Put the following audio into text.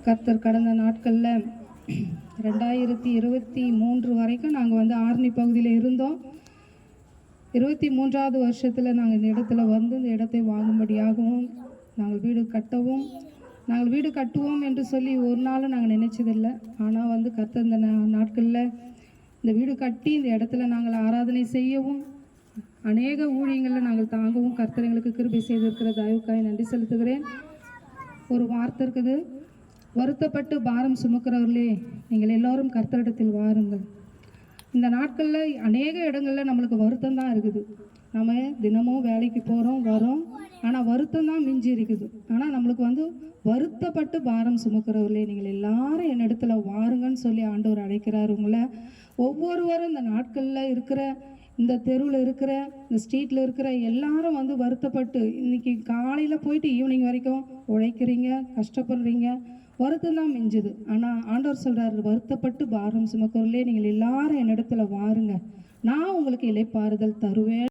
கர்த்தர் கடந்த நாட்களில் 2023 வரைக்கும் நாங்கள் வந்து ஆர்னி பகுதியில் இருந்தோம். 23வது வருஷத்தில் நாங்கள் இந்த இடத்துல வந்து இந்த இடத்தை வாங்கும்படியாகவும் நாங்கள் வீடு கட்டுவோம் என்று சொல்லி ஒரு நாளும் நாங்கள் நினைச்சதில்லை. ஆனால் வந்து கர்த்தர் இந்த நாட்களில் இந்த வீடு கட்டி இந்த இடத்துல நாங்கள் ஆராதனை செய்யவும் அநேக ஊழியங்களில் நாங்கள் தாங்கவும் கர்த்தர் எங்களுக்கு கிருபை செய்திருக்கிற தயவுக்காய் நன்றி செலுத்துகிறேன். ஒரு வார்த்தை இருக்குது, வருத்தப்பட்டு பாரம் சுமக்கிறவர்களே நீங்கள் எல்லோரும் கர்த்தரிடத்தில் வாருங்கள். இந்த நாட்களில் அநேக இடங்களில் நம்மளுக்கு வருத்தம் தான் இருக்குது. நம்ம தினமும் வேலைக்கு போகிறோம் வரோம், ஆனால் வருத்தம் தான் மிஞ்சி இருக்குது. ஆனால் நம்மளுக்கு வந்து வருத்தப்பட்டு பாரம் சுமக்கிறவர்களே நீங்கள் எல்லாரும் என்னிடத்துல வாருங்கன்னு சொல்லி ஆண்டவர் அழைக்கிறார். உங்களை ஒவ்வொருவரும் இந்த நாட்களில் இருக்கிற இந்த தெருவில் இருக்கிற இந்த ஸ்ட்ரீட்டில் இருக்கிற எல்லாரும் வந்து வருத்தப்பட்டு இன்றைக்கி காலையில் போயிட்டு ஈவினிங் வரைக்கும் உழைக்கிறீங்க, கஷ்டப்படுறீங்க, வருத்தம் தான் மிஞ்சுது. ஆனால் ஆண்டவர் சொல்கிறார், வருத்தப்பட்டு பாரம் சுமக்கிறவர்களே நீங்கள் எல்லாரும் என்னிடத்துல வாருங்க, நான் உங்களுக்கு இளைப்பாறுதல் தருவேன்.